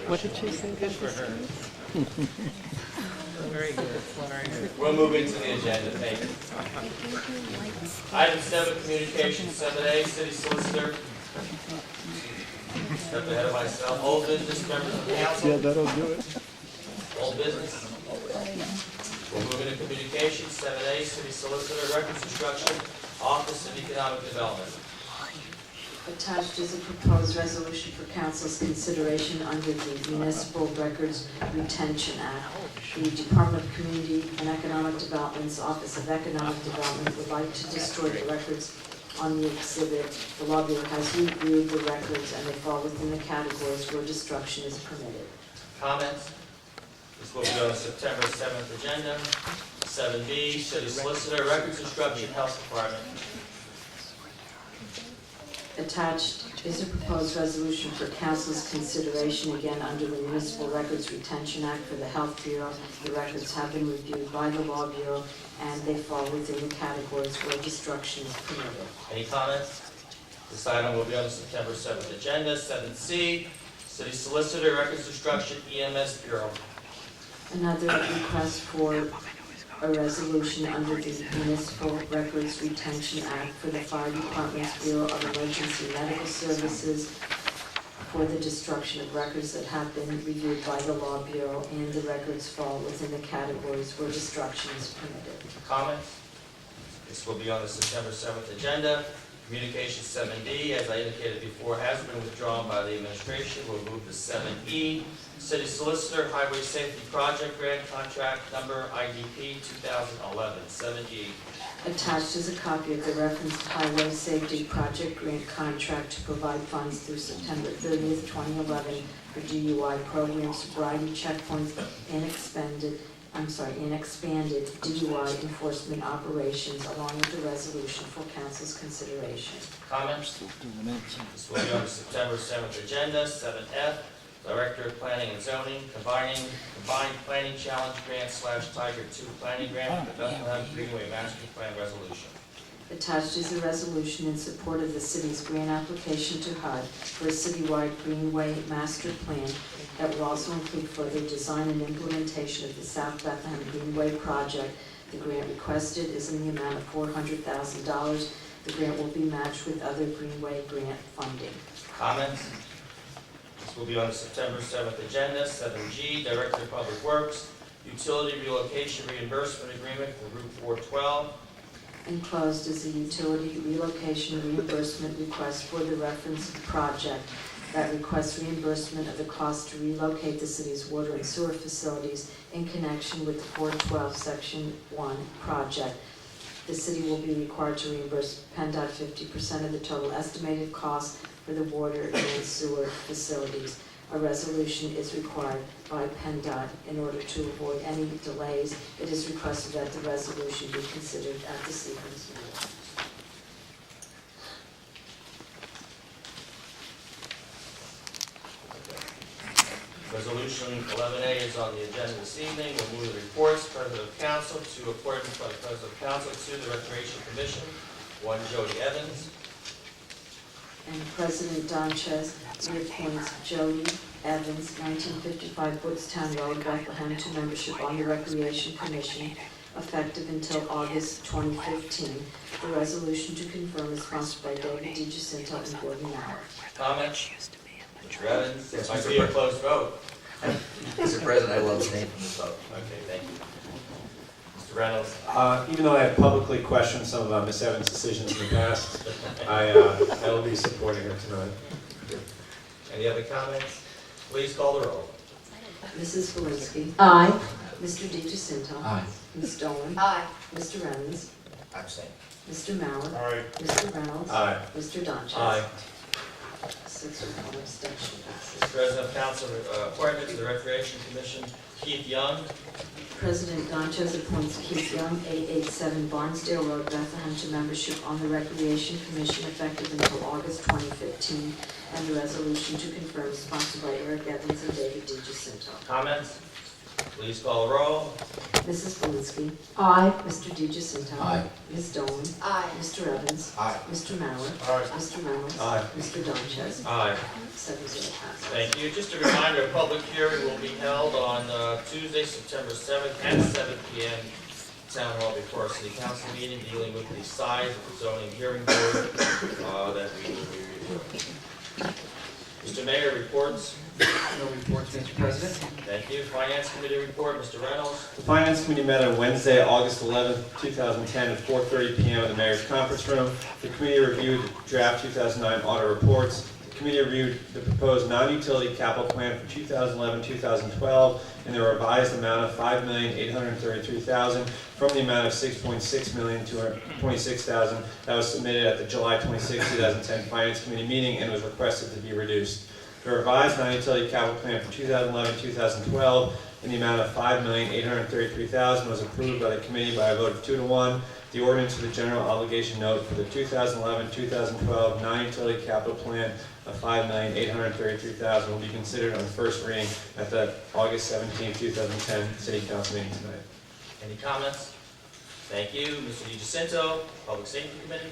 What did she say? Good for her. Very good. Very good. We'll move into the agenda. Thank you. Item 7, communication. 7A, city solicitor. Step ahead of myself. Old business, members of the council. Yeah, that'll do it. Old business. We'll move into communication. 7A, city solicitor, records instruction, office of economic development. Attached is a proposed resolution for council's consideration under the Municipal Records Retention Act. The Department of Community and Economic Development's Office of Economic Development would like to destroy the records on the exhibit. The law bureau has reviewed the records and they fall within the categories where destruction is permitted. Comments? This will be on the September 7th agenda. 7B, city solicitor, records instruction, health department. Attached is a proposed resolution for council's consideration, again under the Municipal Records Retention Act for the Health Bureau. The records have been reviewed by the Law Bureau and they fall within the categories where destruction is permitted. Any comments? This item will be on the September 7th agenda. 7C, city solicitor, records instruction, EMS bureau. Another request for a resolution under the Municipal Records Retention Act for the Fire Department's Bureau of Emergency Medical Services for the destruction of records that have been reviewed by the Law Bureau and the records fall within the categories where destruction is permitted. Comments? This will be on the September 7th agenda. Communication 7D, as I indicated before, has been withdrawn by the administration. We'll move to 7E, city solicitor, highway safety project grant contract number IDP 2011. 7E. Attached is a copy of the referenced highway safety project grant contract to provide funds through September 30th, 2011 for DUI program sobriety checkpoints and expanded DUI enforcement operations, along with the resolution for council's consideration. Comments? This will be on the September 7th agenda. 7F, Director of Planning and Zoning, combined planning challenge grant / Tiger 2 planning grant for the Bethlehem Greenway Master Plan resolution. Attached is a resolution in support of the city's grant application to HUD for a citywide Greenway Master Plan that will also include further design and implementation of the South Bethlehem Greenway project. The grant requested is in the amount of $400,000. The grant will be matched with other Greenway grant funding. Comments? This will be on the September 7th agenda. 7G, Director of Public Works, utility relocation reimbursement agreement for Route 412. Enclosed is a utility relocation reimbursement request for the reference project that requests reimbursement of the cost to relocate the city's water and sewer facilities in connection with the 412 Section 1 project. The city will be required to reimburse PennDOT 50% of the total estimated cost for the water and sewer facilities. A resolution is required by PennDOT in order to avoid any delays. It is requested that the resolution be considered at this evening's meeting. Resolution 11A is on the agenda this evening. We'll move the reports. President of Council, 2 appointments by the President of Council to the Recreation Commission. 1, Jody Evans. And President Donchez reappoints Jody Evans, 1955 Woodstown Road, Bethlehem, to membership on the Recreation Commission, effective until August 2015. The resolution to confirm is sponsored by David DiGiacinto and Gordon Mauer. Comments? Mr. Evans, it might be a close vote. Mr. President, I will abstain from this vote. Okay, thank you. Mr. Reynolds. Even though I have publicly questioned some of Ms. Evans' decisions in the past, I will be supporting her tonight. Any other comments? Please call the roll. Mrs. Felinski. Aye. Mr. DiGiacinto. Aye. Ms. Dolan. Aye. Mr. Evans. Abstain. Mr. Mauer. Aye. Mr. Reynolds. Aye. Mr. Donchez. Aye. 6 with 1 abstention passes. President of Council, appointment to the Recreation Commission, Keith Young. President Donchez appoints Keith Young, 887 Barnesdale Road, Bethlehem, to membership on the Recreation Commission effective until August 2015, and the resolution to confirm is sponsored by Eric Evans and David DiGiacinto. Comments? Please call the roll. Mrs. Zelinski. Aye. Mr. DeGiacinto. Aye. Ms. Dolan. Aye. Mr. Evans. Aye. Mr. Mauer. Aye. Mr. Reynolds. Aye. Mr. Donches. Aye. 7-0 passes. Thank you. Just a reminder, a public hearing will be held on Tuesday, September 7th at 7 p.m. Town Hall before our city council meeting dealing with the size of the zoning hearing board that we will be reviewing. Mr. Mayor, reports. No reports, Mr. President. Thank you. Finance Committee report, Mr. Reynolds. The Finance Committee met on Wednesday, August 11th, 2010 at 4:30 p.m. in the Mayor's Conference Room. The committee reviewed the draft 2009 audit reports. The committee reviewed the proposed non-utility capital plan for 2011-2012 in the revised amount of $5,833,000 from the amount of $6.6,226,000 that was submitted at the July 26, 2010 Finance Committee meeting and was requested to be reduced. The revised non-utility capital plan for 2011-2012 in the amount of $5,833,000 was approved by the committee by a vote of 2-1. The ordinance for the general obligation note for the 2011-2012 non-utility capital plan of $5,833,000 will be considered on first reading at the August 17, 2010 City Council meeting tonight. Any comments? Thank you. Mr. DeGiacinto, Public Safety Committee.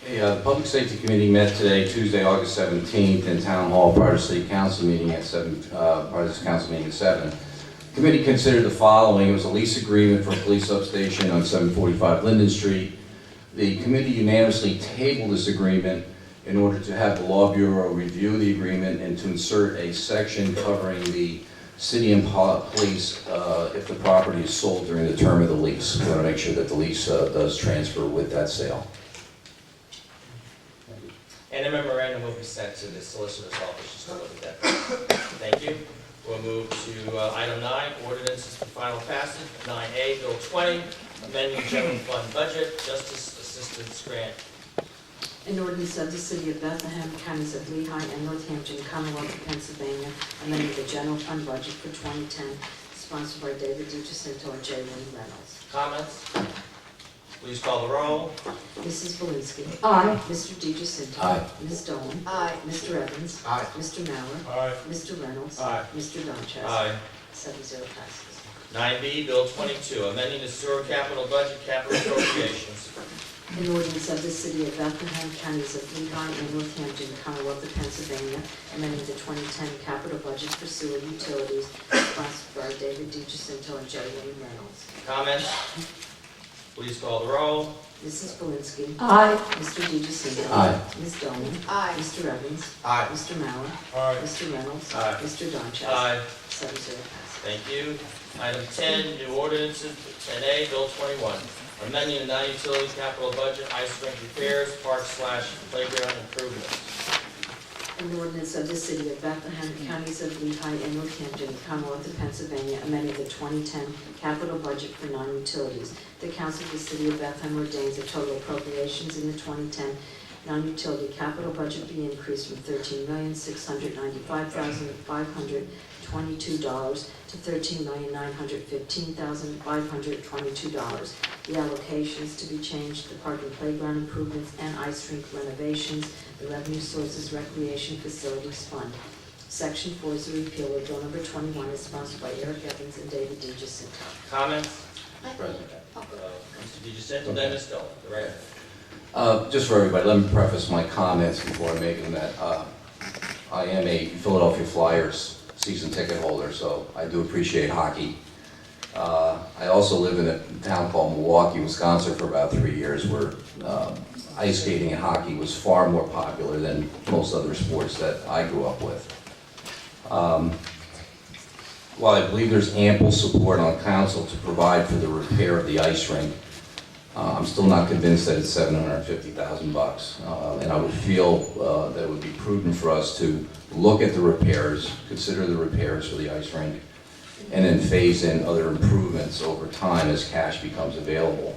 The Public Safety Committee met today, Tuesday, August 17th, in Town Hall prior to City Council meeting at 7. Prior to this council meeting at 7. The committee considered the following. It was a lease agreement for a police substation on 745 Linden Street. The committee unanimously tabled this agreement in order to have the Law Bureau review the agreement and to insert a section covering the city and police if the property is sold during the term of the lease. We want to make sure that the lease does transfer with that sale. And a memorandum will be sent to the solicitor's office just to look at that. Thank you. We'll move to item 9, ordinances for final passage. 9A, Bill 20, amending general fund budget, justice assistance grant. An ordinance of the City of Bethlehem, Counties of Lehigh and Northampton, Commonwealth of Pennsylvania, amending the general fund budget for 2010, sponsored by David DeGiacinto and J. Wayne Reynolds. Comments? Please call the roll. Mrs. Zelinski. Aye. Mr. DeGiacinto. Aye. Ms. Dolan. Aye. Mr. Evans. Aye. Mr. Mauer. Aye. Mr. Reynolds. Aye. Mr. Donches. Aye. 7-0 passes. 9B, Bill 22, amending the sewer capital budget, capital appropriations. An ordinance of the City of Bethlehem, Counties of Lehigh and Northampton, Commonwealth of Pennsylvania, amending the 2010 capital budget for sewer utilities, sponsored by David DeGiacinto and J. Wayne Reynolds. Comments? Please call the roll. Mrs. Zelinski. Aye. Mr. DeGiacinto. Aye. Ms. Dolan. Aye. Mr. Evans. Aye. Mr. Mauer. Aye. Mr. Reynolds. Aye. Mr. Donches. Aye. 7-0 passes. Thank you. Item 10, new ordinances. 10A, Bill 21, amending the non-utility capital budget, ice rink repairs, park/playground improvements. An ordinance of the City of Bethlehem, Counties of Lehigh and Northampton, Commonwealth of Pennsylvania, amending the 2010 capital budget for non-utilities. The Council of the City of Bethlehem ordains the total appropriations in the 2010 non-utility capital budget be increased from $13,695,522 to $13,915,522. The allocations to be changed, the park and playground improvements and ice rink renovations, the revenue sources recreation facilities fund. Section 4 is a repeal of Bill number 21 is sponsored by Eric Evans and David DeGiacinto. Comments? President. Mr. DeGiacinto, then Ms. Dolan. The right. Just for everybody, let me preface my comments before I make them that I am a Philadelphia Flyers season ticket holder, so I do appreciate hockey. I also live in a town called Milwaukee, Wisconsin for about 3 years where ice skating and hockey was far more popular than most other sports that I grew up with. While I believe there's ample support on council to provide for the repair of the ice rink, I'm still not convinced that it's $750,000. And I would feel that it would be prudent for us to look at the repairs, consider the repairs for the ice rink, and then phase in other improvements over time as cash becomes available.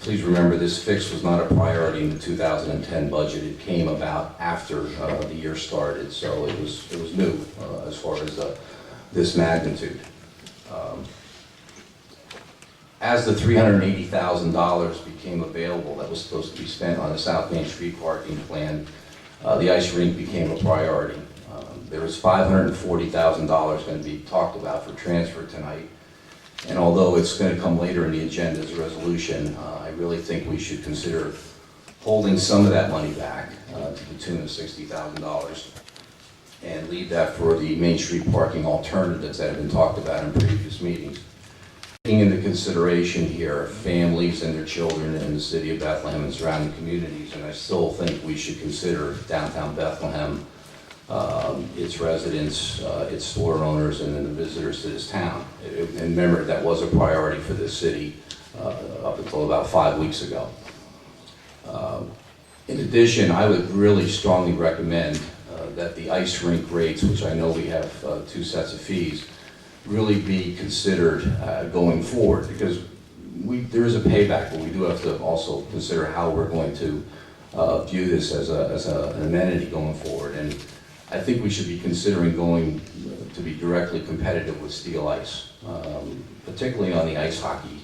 Please remember this fix was not a priority in the 2010 budget. It came about after the year started, so it was new as far as this magnitude. As the $380,000 became available that was supposed to be spent on the South Main Street parking plan, the ice rink became a priority. There was there's $540,000 going to be talked about for transfer tonight. And although it's going to come later in the agenda as a resolution, I really think we should consider holding some of that money back to the tune of $60,000 and leave that for the Main Street parking alternatives that have been talked about in previous meetings. Taking into consideration here families and their children in the city of Bethlehem and surrounding communities, and I still think we should consider downtown Bethlehem, its residents, its store owners, and then the visitors to this town. And remember, that was a priority for this city up until about 5 weeks ago. In addition, I would really strongly recommend that the ice rink rates, which I know we have 2 sets of fees, really be considered going forward, because there is a payback, but we do have to also consider how we're going to view this as an amenity going forward. And I think we should be considering going to be directly competitive with steel ice, particularly on the ice hockey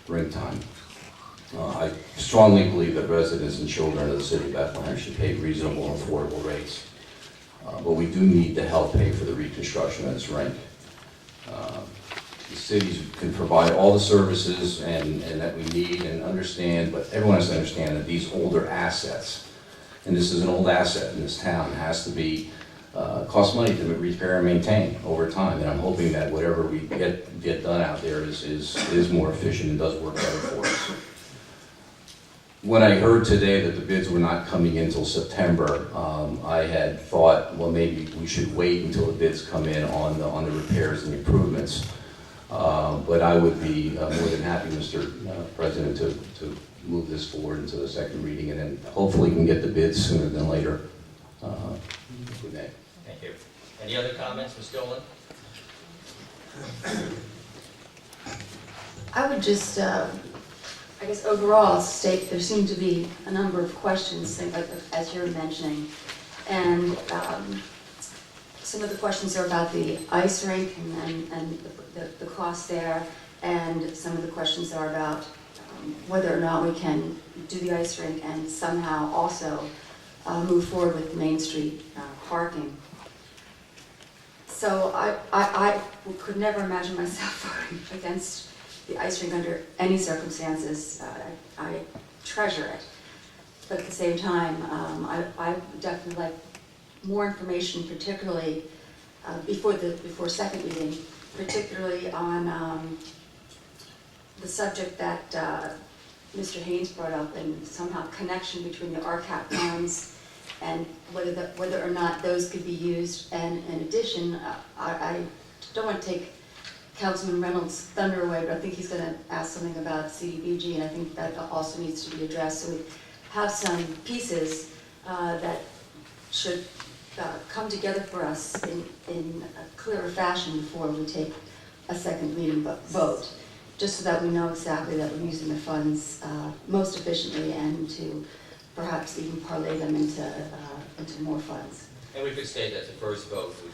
rink time. I strongly believe that residents and children of the city of Bethlehem should pay reasonable and affordable rates. But we do need to help pay for the reconstruction of this rink. The cities can provide all the services and that we need and understand, but everyone has to understand that these older assets, and this is an old asset in this town, has to be, cost money to repair and maintain over time. And I'm hoping that whatever we get done out there is more efficient and does work better for us. When I heard today that the bids were not coming in until September, I had thought, well, maybe we should wait until the bids come in on the repairs and the improvements. But I would be more than happy, Mr. President, to move this forward into the second reading, and then hopefully we can get the bids sooner than later. If we may. Thank you. Any other comments, Ms. Dolan? I would just, I guess overall state there seem to be a number of questions, as you're mentioning, and some of the questions are about the ice rink and the cost there, and some of the questions are about whether or not we can do the ice rink and somehow also move forward with Main Street parking. So I could never imagine myself voting against the ice rink under any circumstances. I treasure it. But at the same time, I definitely like more information, particularly before second reading, particularly on the subject that Mr. Haynes brought up, and somehow connection between the RCAP funds and whether or not those could be used. And in addition, I don't want to take Councilman Reynolds' thunder away, but I think he's going to ask something about CDBG, and I think that also needs to be addressed. So we have some pieces that should come together for us in a clearer fashion before we take a second reading vote, just so that we know exactly that we're using the funds most efficiently, and to perhaps even parlay them into more funds. And we could state that the first vote was